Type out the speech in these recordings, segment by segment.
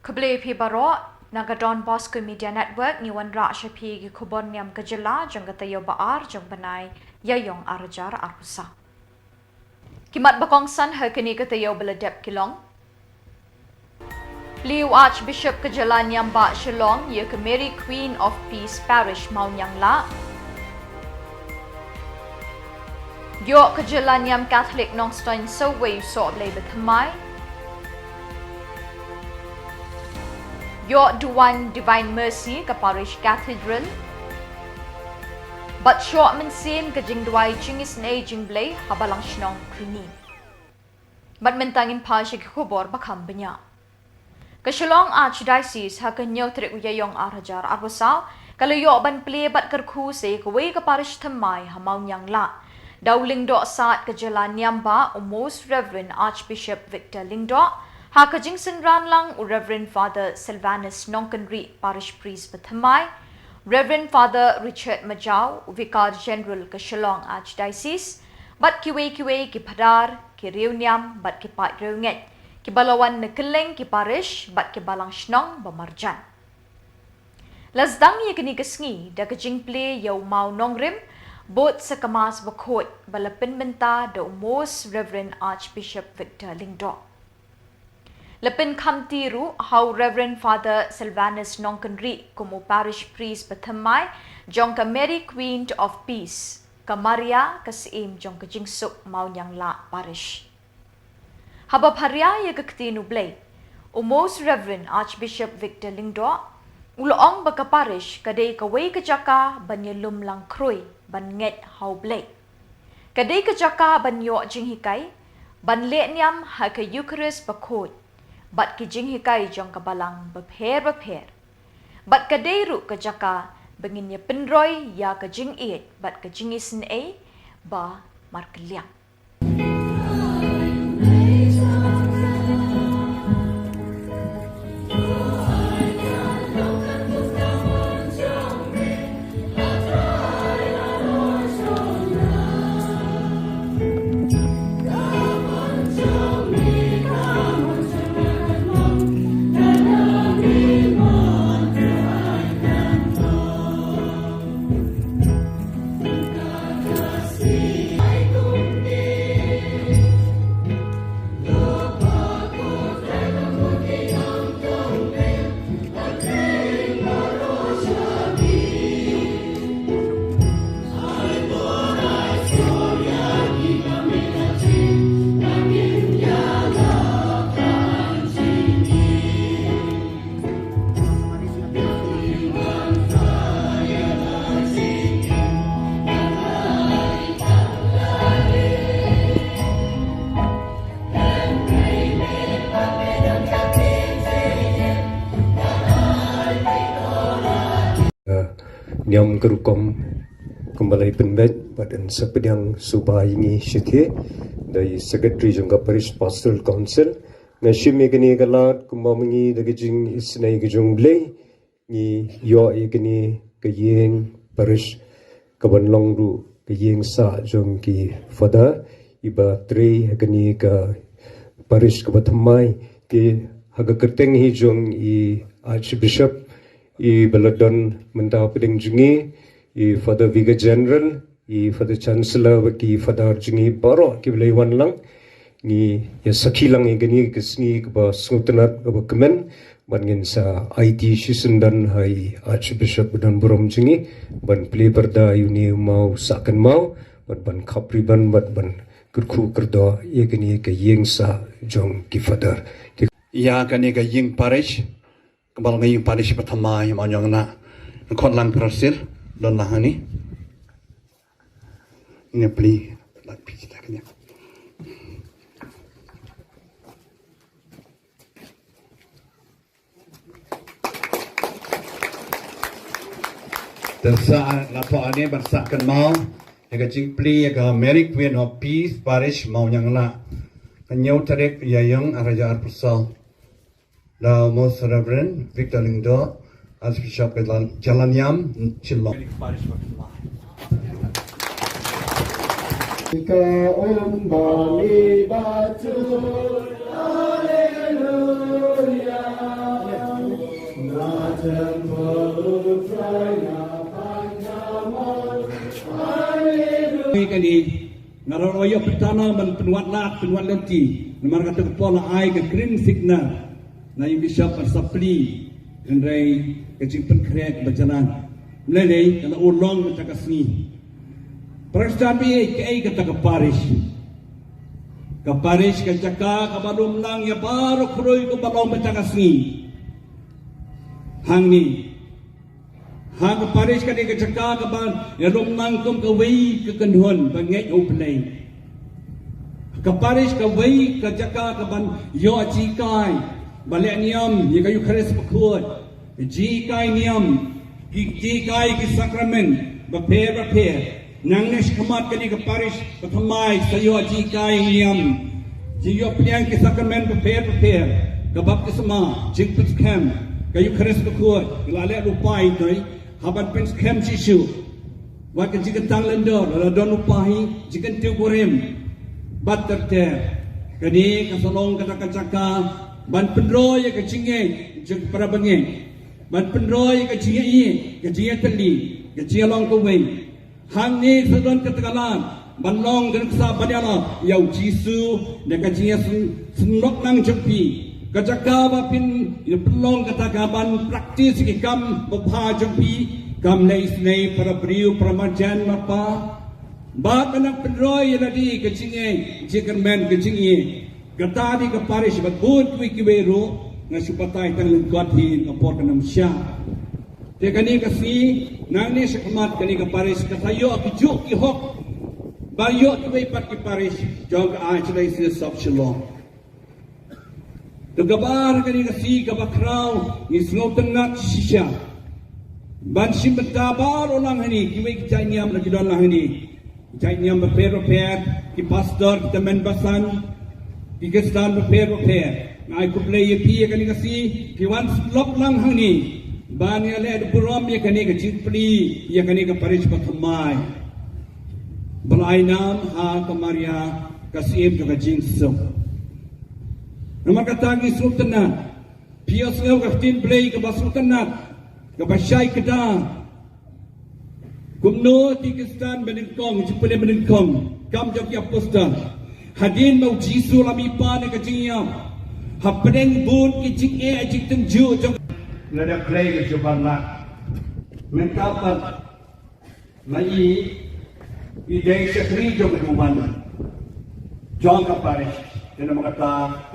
Khuborjylla pi baro naga donbosco media network ni wan ra shapi gi Khuborjylla jong katayo baar jong banai IAIONG arajar arusa. Kimat bakongsan hakini katayo beladep kilong. Liu Archbishop Khuborjylla NIAM ba Shillong ye ke Mary Queen of Peace Parish la. Yo Khuborjylla NIAM Catholic Nongstoin so way so blay bethamai. Yo Duwan Divine Mercy ke Parish Cathedral. But short mensin ke jing duai jingis na jing blay habalang shnong krini. But mentangin pa siya Khubor bakam banya. Ke Shillong Archdiocese ha ke nyotrik IAIONG arajar arwasaw kalayo ban play bat kerku se ke way ke Parish thamai hamau nyang la. Dawling do saat Khuborjylla NIAM ba Most Reverend Archbishop Victor Lingdo. Ha kajingsen ran lang Reverend Father Sylvanus Nongkenri Parish Priest Bethamai, Reverend Father Richard Majau Vicar General ke Shillong Archdiocese, bat kiwe ki Padar, ki Reuniam, bat ki Peit Reunget, ki Balawan Nekeleng ki Parish, bat ki Balang Shnong Bamarjan. Lazdang ye kini kesngi da kajing play yau mau nongrim, bot sekamas bakot balapin benta da Most Reverend Archbishop Victor Lingdo. Lepin kamtiru how Reverend Father Sylvanus Nongkenri kumu Parish Priest Bethamai jong ka Mary Queen of Peace ka Maria kasim jong ka jingsuk mau nyang la Parish. Habab haria ye kaktinu blay Most Reverend Archbishop Victor Lingdo uloong baka Parish kadai kaway kajaka banyelum lang kroy banget how blay. Kadai kajaka banyo jinghikai banle niam ha ka Eucharist bakot. Bat ki jing hikai jong kabalang bapher. Bat kadeiru ka jaka bengin ya penroy ya ka jing it bat ka jing isin ba markeliang. NIAM kerukom kembali penbet badan sepedang subah ini syekh dari Secretary jangka Parish Pastoral Council ngashim megani galat kumbamengi dagijing isnai gejong blay ni yo igani kayeng Parish kabanlong ru kayeng sa jong ki fada iba tre gani ka Parish kabathamai ki haga kerteng hi jong I Archbishop I baladon mentau pedeng jungi I Father Vicar General I Father Chancellor baki Father jungi baro ki belaiwan lang ni ya sakilang I gani kesni ba sungutanat ba kemen bangin sa IT sisendan hai Archbishop dan borom jungi ban play perda uni mau sakan mau ban kapriban ban kurku kerdo ye gani ke yeng sa jong ki Father ya gani ke yeng Parish kembal ngayong Parish pertama yang mau na konlang persir don lahani ini beli lagi kita kena dan saat lapor ini bersakan mau yang jing beli yang Mary Queen of Peace Parish mau na kenyau tarik IAIONG arajar persal the Most Reverend Victor Lingdo, Archbishop Khuborjylla NIAM, Shillong. Hallelujah. Kan ni naroyo pertama man penwat lenti nomor kata kepala ai ke green signal na yung bishop sapli andai kecing penkrek berjalan melelei kana ulong kata kasni perstabi ke kata ke parish ke jaka ke balum lang ya baru kroi ke balong kata kasni hang ni hang parish ka ke jaka ka ban ya rom nang kum ka wei ka kanhon ba ngai oplay ka parish ka wei ka jaka ka ban yo chi kai ba le niam ye ka yu khres pakhot ji kai niam ji kai ki sacrament ba pe nang nesh khamat ka ni ka parish ka thamai sa yo ji kai niam ji yo plyang ki sacrament ba pe ka baptisma jing put cam ka yu khres pakhot la le lupai toi haban pens kem sisu wat kan jikan tang lendor la don upahi jikan tiu gorem bat ter kani kasolong kata kacaka ban pendroy ka cinge jeng para bange ban pendroy ka cinge teli ka cingelong ko wei hang ni sedon ketagalan ban long kan sa banyala yau jisu de ka cinge senok nang jepi kacaka bapin pelong kata kaban praktis ikam bapa jempi kam nei para beriu pramajan mapa ba kanang pendroy ladi kecinge jikermen kecinge kata di ke parish batbut wi kiberu ngasupatai tang lengkot hin kapor kanam sya te kani kasi nang ni sekmat kani ke parish katayo akijuk ki hok ba yo ki pat ki parish jog a chlai si sop Shillong Gabar kani kasi kabakraw ni slotengat sisya ban simbetabar ulang hani kiwe kita niam lagi don lah hani kita niam berper ki pastor kita men basan ki gestan berper ngai ku play pi kani kasi ki wan lop lang hani ban ya le burom ya kani ka jipli ya kani ka parish pathamai balai nam ha kamaria kasim ka jinsum Nama kata ni sultanat, pias leu kaftin play ke basultanat, ke basyai kedah. Kumno tikistan benengkong, jepele benengkong, kam joki aposta. Hadin mau jisu lami pa ne kajiyam. Hapedeng bun ki jik e ajik tenju jong. Nada play ke jobana. Mentapat mai idei sekri jong kuman. Jong ka Parish. Dia nama kata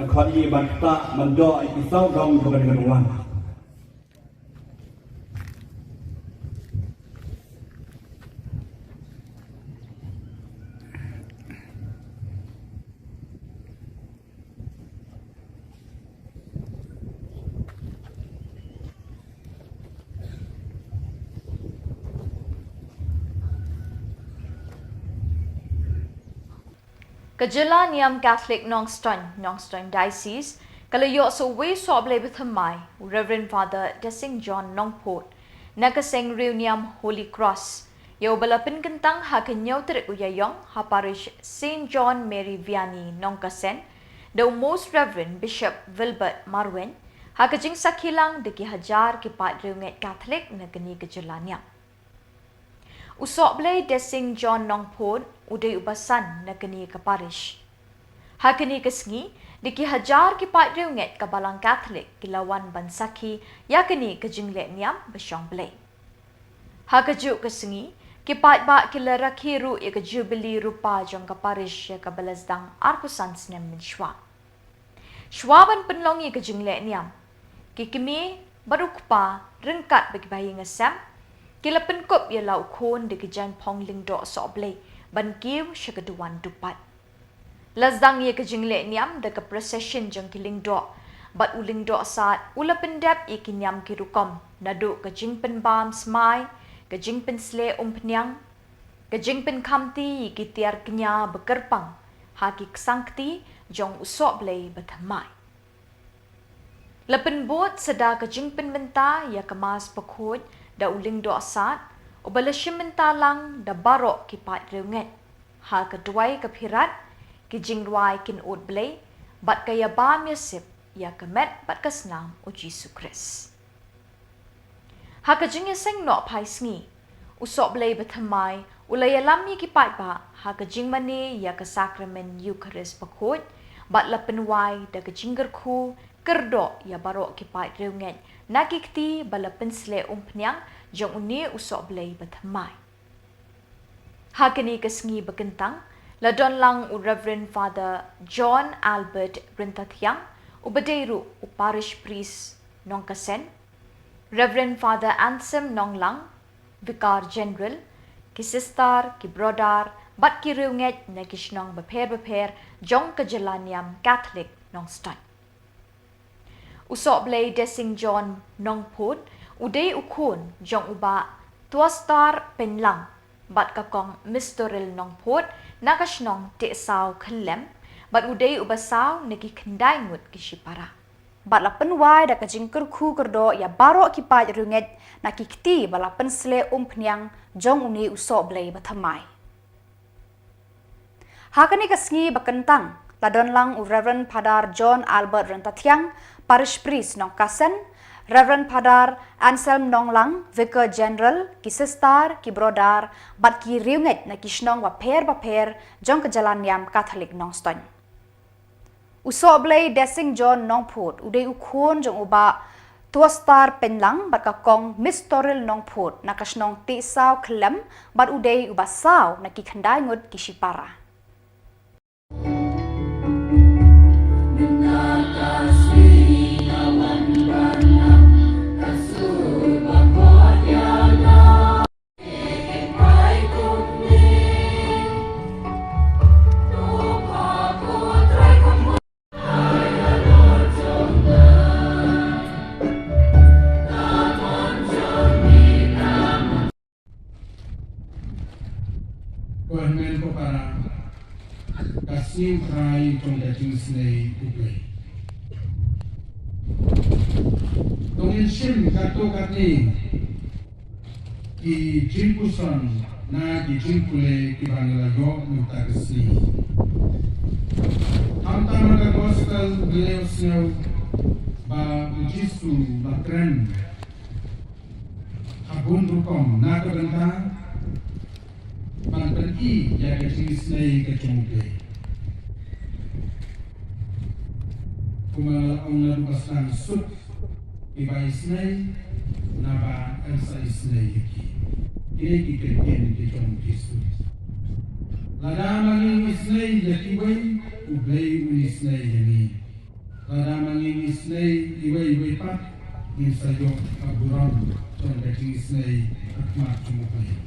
khali banta mando isau dong dengan uang. Khuborjylla NIAM Catholic Nongstoin Diocese, kalayo so way soble bethamai, Reverend Father Desing John Nongpot, nakaseng riu NIAM Holy Cross, yo balapin kentang hakanyaw terik IAIONG, ha Parish St. John Mary Vianney Nongkasen, the Most Reverend Bishop Wilbert Marwen, hakajing sakilang de ki hajar ki pat riunget Catholic na gani Khuborjylla NIAM. Usoble Desing John Nongpot, uday ubasan na kani ka parish. Hakani kasngi, di ki hajar ki pat riunget kabalang Catholic kilawan bansaki yakani kajingle NIAM basyong blay. Hakaju kasngi, ki pat ba kilara kiru ya ka jubilee rupa jong ka parish ya ka balazdang arkusans nem minshwa. Shwaban penlong ya kajingle NIAM, ki kimi barukpa ringkat bagi bayi ngasam, kila penkop ya lau kon di kejan pong lingdo soblay ban kiw syakaduan dupat. Lazdang ye kejingle NIAM da ka procession jang kiling do, bat uling do saat ula pendap ye kinyam kirukom, nadu kejing penbam smai, kejing pensle penyang, kejing kamti ye kitiar kenya bekerpang, haki kesangkti jong usok blay bathamai. Lepen bot seda kejing penbenta ya kemas pekut da uling do saat, ubalashim mentalang da barok kipat riunget. Ha keduai kepirat, kijing ruai kin ut blay, bat kaya bam yasip, ya kemet bat kesnam o Jesu Kris. Hakajing seng no pai sngi. Usop blay batamai, ulay alam ni kipat ba, hakajing mani ya ke sakramen Eucharist bakot, bat lapenwai da kajingger ku, kerdo ya barok kipat reunget, nakikti balapen sle umpnyang, jong uni usop blay batamai. Hakani kesngi bekentang, ladon lang u Reverend Father John Albert Rintathyang, ubadeiru u Parish Priest Nongkasen, Reverend Father Ansem Nonglang, Vicar General, ki Sister, ki Brodar, bat ki reunget na kishnong beper jong Khuborjylla NIAM Catholic nong stan. Usok blay desing John nong put, uday ukun jong uba tuastar penlang, bat kakong mistoril nong put, nakashnong tisaw kelem, bat uday ubasaw nagi kendai ngut kishipara. Balapen wai da kajingker ku kerdo ya barok kipat runget nakikti balapen sle umpnyang jong uni usok blay batamai. Hakani kasngi bakentang ladon lang u Reverend Padar John Albert Rintathyang, Parish Priest Nongkasen, Reverend Padar Anselm Nonglang, Vicar General, ki Sister, ki Brodar, bat ki riunget na kishnong baper jong Khuborjylla NIAM Catholic Nongston. Usok blay desing John Nongput, uday ukun jong uba tuastar penlang bat kakong mistoril Nongput nakasnong tisaw kelem bat uday ubasaw nakikandai ngut kishipara. Kuahmen ko para kasih rai trong daging snei ublay. Tongin sim kato katni ki jimpuson na ki jimpule ki Banglayo mutagasi. Hamtama ka gospel beliau snow ba ujisu ba tren abun rukom na kabenta Pergi jaga sinai kecungke. Kumala ongla pasang sut ibai sinai naba elsa sinai iki. Kini kiketen kecungke sut. Lada mangi sinai jaki bai ublay uni sinai jani. Lada mangi sinai ibai pat insayok aburam contoh sinai akmat cumukai.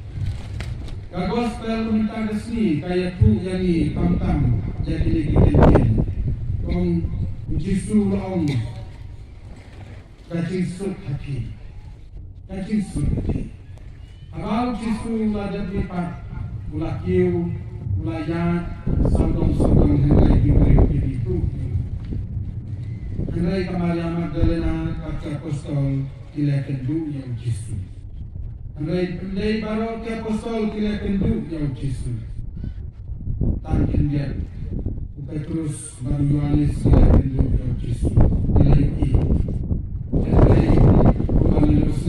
Ka gospel minta kesni kaya tu yani tam jadi lagi kenten kong jisu laong kacing sut hati abau jisu la jadi pat ula kiu ula ya sandong hengai diberi itu hengai Maria Magdalena kaca apostol kilakan du yang jisu Andai baru ke apostol kila kendu yang Yesus. Tangkin dia. Petrus baru Yohanes kila kendu yang Yesus. Kila iki. Andai Yesus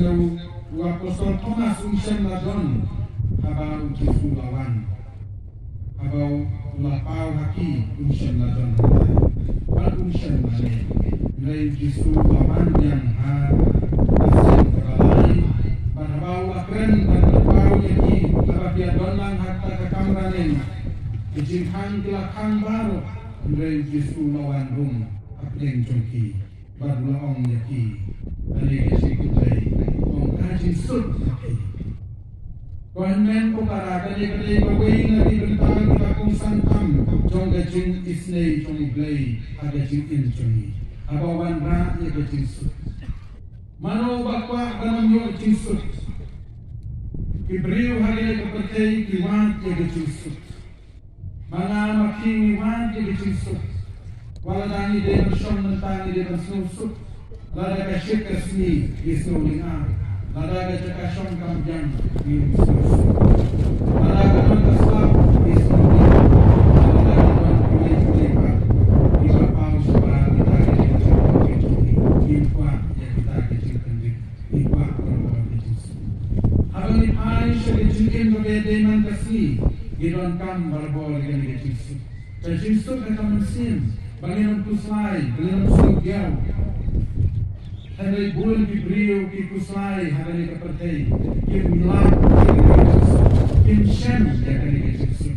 apostol Thomas unsem ladon habau Yesus lawan. Habau lapau haki unsem ladon. Bal unsem mane. Andai Yesus lawan yang ha asin teralai. Bau akren dan bau ini apabila dolang harta kekamranen dijimhan kilakang baru dari Yesus lawan rum apeng jongki baru laong yaki dari kesikutai ong kajin sud yaki kohen ko para kani bagay na ibentang kakong santam jong gajin isnay jong iblay agajin injongi abawan ra yagajin sud Mano bakwa banam yo Jesus. Ibriu hale kapatay kiwan ya Jesus. Mga making iwan ya Jesus. Wala dani de bersyom nentang de bersusuk. Lada ka shikas ni isuling a. Lada ka cakasyong kamjang ni Jesus. Lada ka nontaslap isuling a. Lada ka nontaslap iba pao siya kita kita kita kita kita kita kita kita kita kita gidon kam barbol dengan Yesus. Yesus kata mesin, bangun kuslai, bangun sugiau. Hari bulan di brio ki kuslai hari kepertai, ki milad ki shem ya kali Yesus.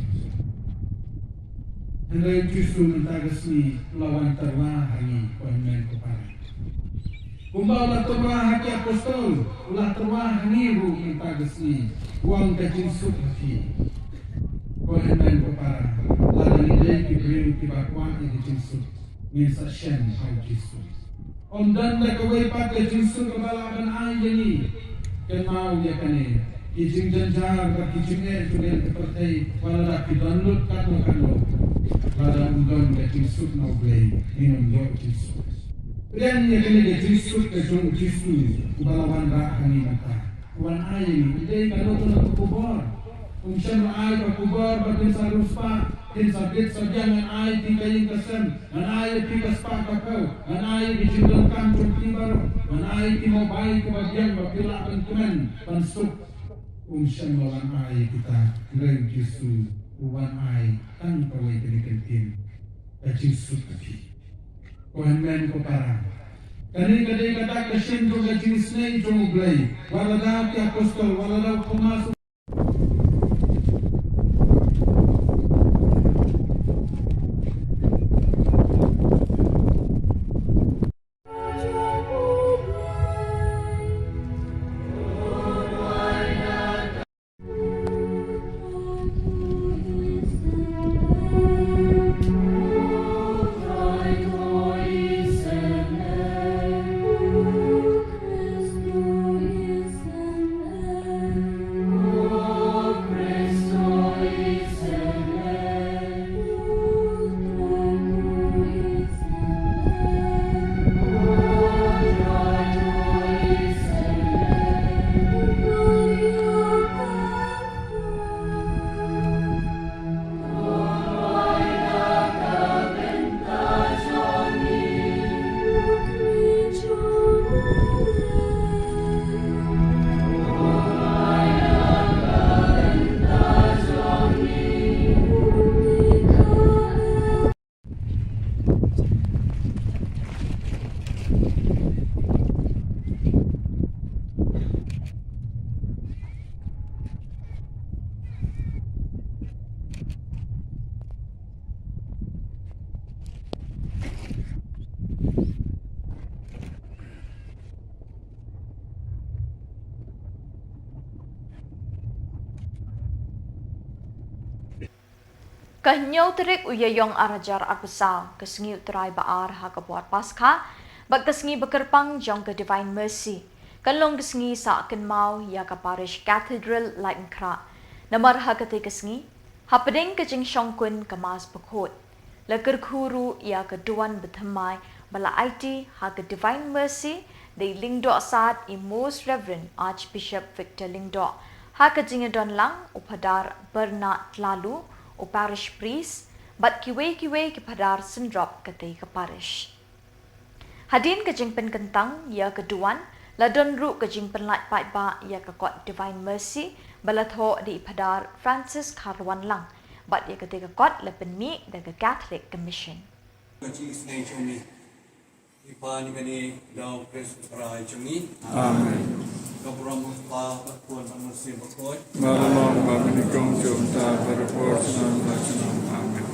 Hari Yesus mentagasni lawan terwah hari konmen kepala. Kumbau la terwah hati apostol, ulah terwah hari bu mentagasni uang Yesus hati. Konmen kepala, lalu dia ki brio ki bakwa ki Yesus, misa shem hari Yesus. Ondan na kaway pat ke Yesus kebalaban ay jadi kenau ya kane kijing janjar ka kijing tulen seperti wala ki download kanu wala undon ke Yesus no play minum yo Yesus dan ya kane ke Yesus ke jong Yesus kebalaban ra hani mata wan ay ni ide kanu to Khubor Umsyan ay ka Khubor batin sa ruspa tin sabit sabyan ay ti kaying kasan ay ti kaspa ka kau ay ti judang kam chunti baro ay ti mobile ko bagyan mapila kan kuman pansuk umsyan lawan ay kita ngai Yesus uwan ay tan kaway kinikentin ka Yesus kati kuhan men ko para kani kadai kata kasin ko ka Yesus nei jumuglay wala daw ki apostol wala daw pumasok. Kahnyaw terik IAIONG arajar arbesal kesengi uterai baar ha kebuat pasca bak kesengi bekerpang jong ke Divine Mercy kalong kesengi sa akan mau ya ke Parish Cathedral lain kra namar ha kete kesengi ha pedeng ke jing syongkun ke mas bekot leker khuru ya ke duan bethamai bala IT ha ke Divine Mercy de lingdo asad i Most Reverend Archbishop Victor Lingdo ha ke jing don lang upadar Bernard lalu o parish priest bat kiwe ke padar sendrop kate ke parish hadin ke jingpen kentang ya keduan ladon ru ke jingpen lat pai ba ya ke kot Divine Mercy balatho di padar Francis Karwan lang bat ya kate ke kot lepen mi da ke Catholic Commission Ipan kani daw Kristus Prai Chungi. Amen. Kapuramu pa patuan manusia bakoi. Malamang maminikong jumta berpor senang senang. Amen.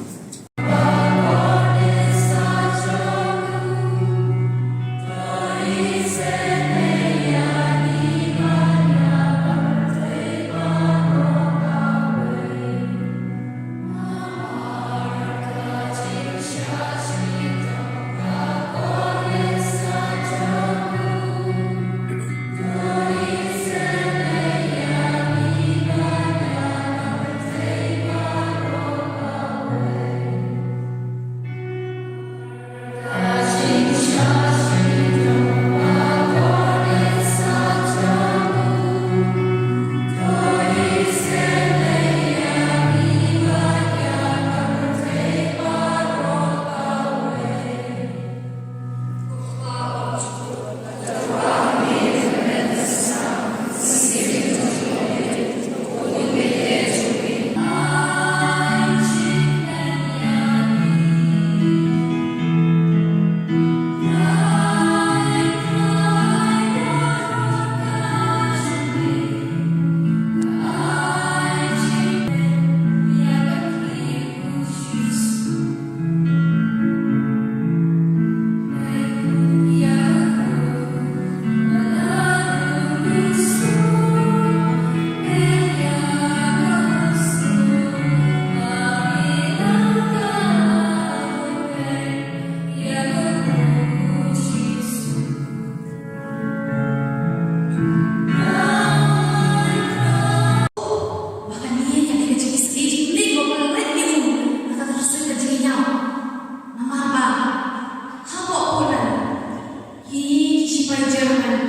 Jerman.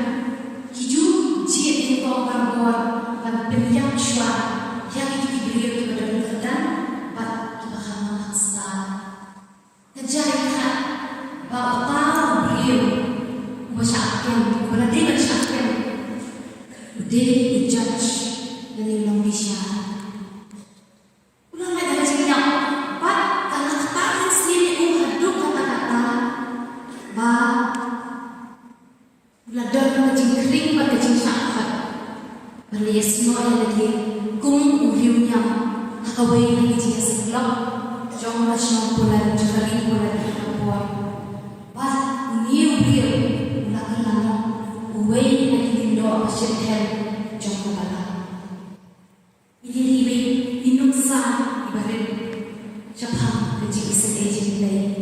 Kiju jit in kong barbor dan penjam shua yang itu diberi kepada mereka bat kebakaran maksa. Kejadian bahawa tahu beliau bersyakin berarti bersyakin dia judge dari Indonesia. Ulang lagi dari sini yang bat karena kata sendiri haduk kata-kata bah belajar kecing kering pada kecing sahabat beli semua yang lagi kung uhiunya hakawai lagi jika sebelum jong nasional bulan jari bulan Khubor bah uniu dia ulang lama uway lagi tindo asyikkan jong kepala ini libi inuksa ibarat capang kecing sedih lain.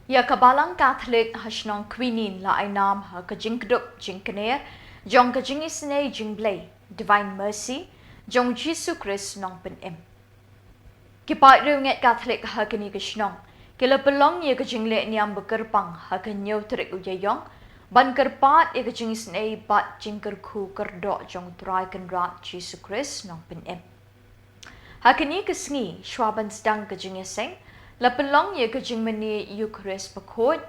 Ya kabalang Catholic hasnong Queenin la ay nam ha kajing kdup jing kener jong kajing isne jing blay Divine Mercy jong Jesus Christ nong pen em. Kipai reunget Catholic ha kini kishnong kila pelong ye kajing le niam bekerpang ha kanyo trik uyayong ban kerpat ye kajing isne bat jing kerku kerdok jong try kenrat Jesus Christ nong pen em. Ha kini kesngi shwaban sedang kajing yeseng la pelong ye kajing meni Eucharist pakot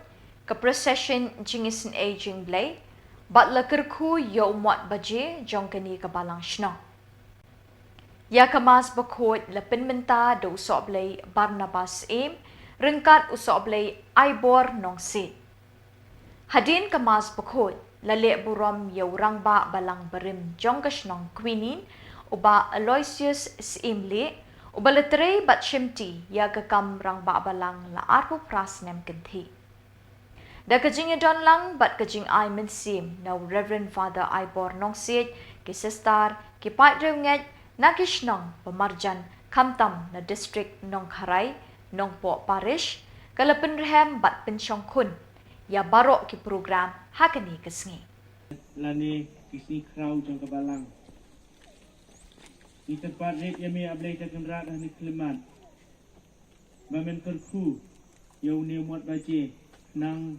ka procession jingisin a jing blay bat la kerku yo umwat baje jong kani kabalang shno ya kamas pakot la penmenta do usop blay Barnabas em ringkat usop blay Aibor nong si hadin kamas pakot la le burom yo rangba balang berim jong kashnong Queenin uba Aloysius simli ubalatere bat shimti ya kakam rang babalang la arpo pras nem kenti. Da kajing don lang bat kajing ay mensim na Reverend Father Aibor nong siet kisestar kipat reunget na kishnong pemarjan kamtam na district nong Haray nong po Parish kalapen rehem bat pensyong kun ya barok ki program hakani kesngi. Lani kisi kraw jong kabalang. Di tempat rek yang ablay terkenrat dan kelemat. Bamen kerku yang ni muat baca nang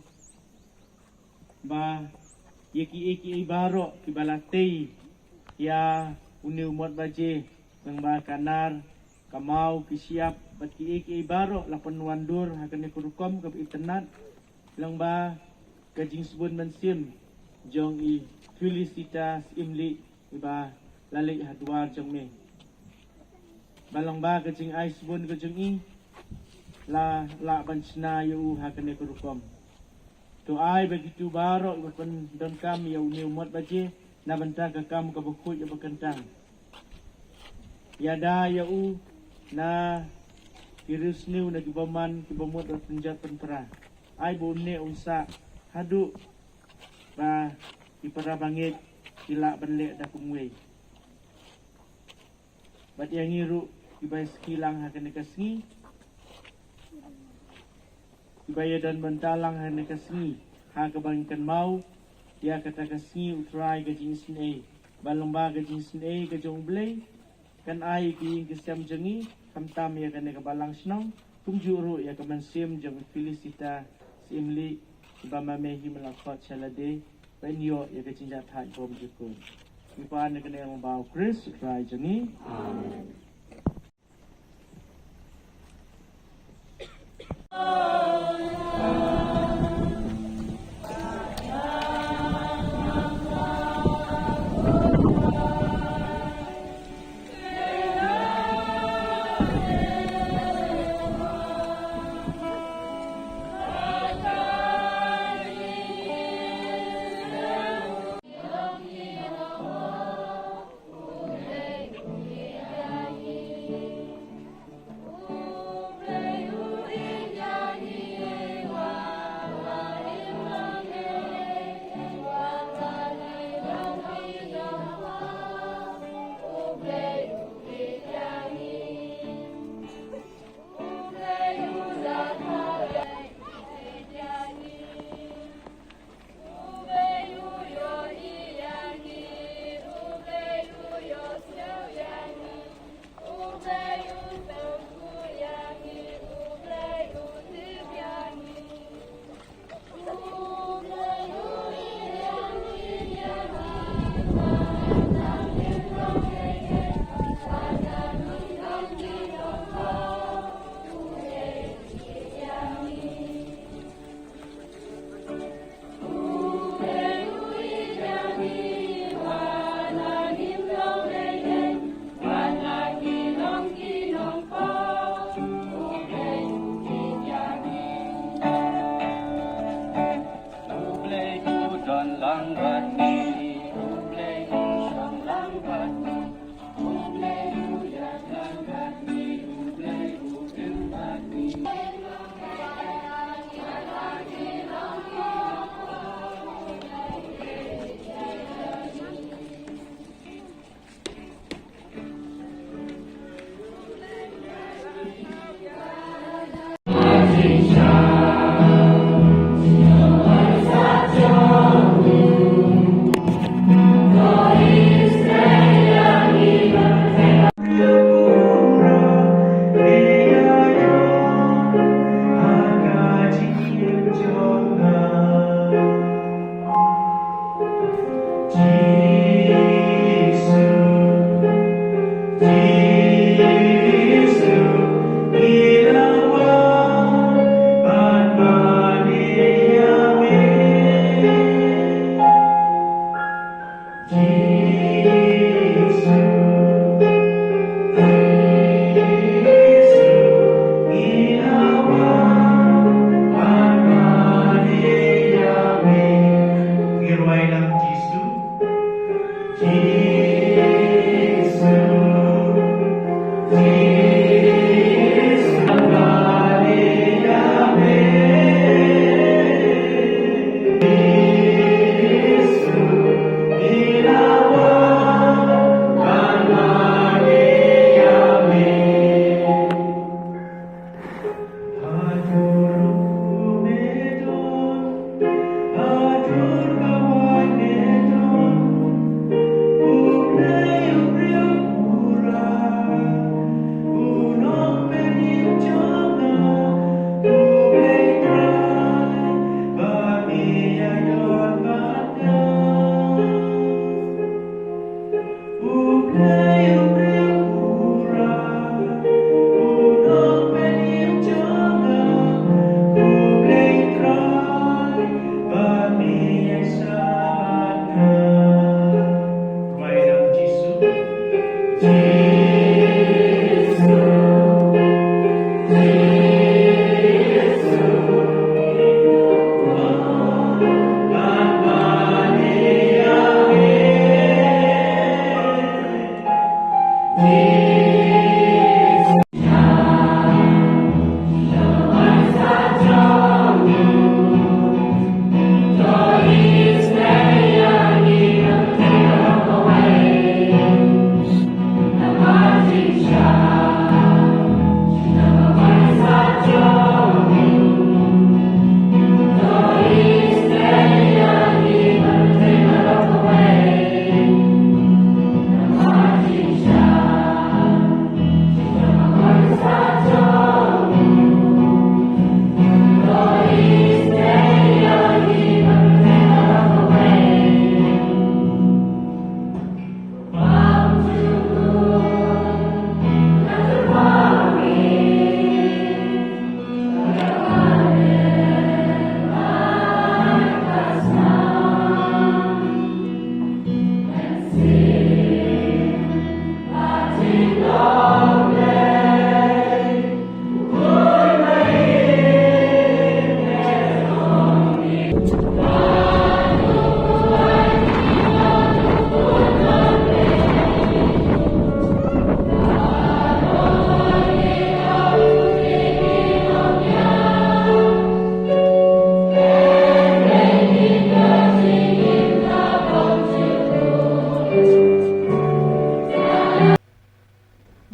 ba yeki barok ki balati ya uni muat baca nang ba kanar kamau ki siap baki barok lapan wandur hakan kurukom ke internet lang ba kajing sebun mensim jong i felicitas imli iba lalik hadwar jong me balang ba kajing ais bun kajing i la bansna yu hakane kurukom to ai begitu barok iban don kam ya uni umat baje na banta ka kam ka bukut ya bakantang ya da ya u na virus new na kibaman kibamot at penjat penpera ai bonne unsa hadu ba ipara bangit sila banle da kumwe bat yang ngiru ibay sekilang hakan nekasngi ibay dan bentalang hakan nekasngi ha kabangkan mau dia kata kasngi utrai gajing sine balomba gajing sine gajong blay kan ai ki kesam jengi kamtam ya kan kabalang snong kumjuru ya kamansim jong felicita simli ibama mehi melakot salade penyo ya gajing jathai bom jukun ipan kena yang membawa Chris utrai jengi amen.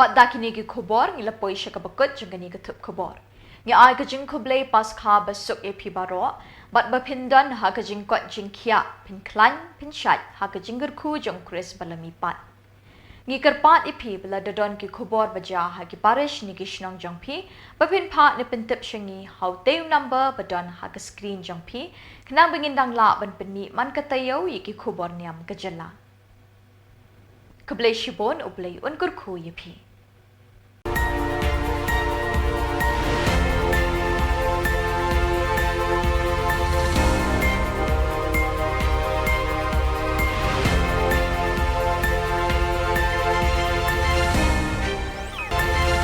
Badda kini gi Khubor ngila poi siya kabakot jang gani THUP Khubor. Nga ay ka jing kublay pas ka basuk epi baro, bat bapindan ha ka jing kot jing kia, pin klan, pin shat, ha ka jing gerku jang kris balamipat. Ngi kerpat epi bala dadon ki Khubor baja ha ki Parish ni ki Shillong jang pi, bapin pa ni pintip syangi hau tayo number badon ha ka screen jang pi, kenang bengindang la ban peni man katayaw ki Khubornyam Khuborjylla. Kublay shibon ublay un gerku yepi.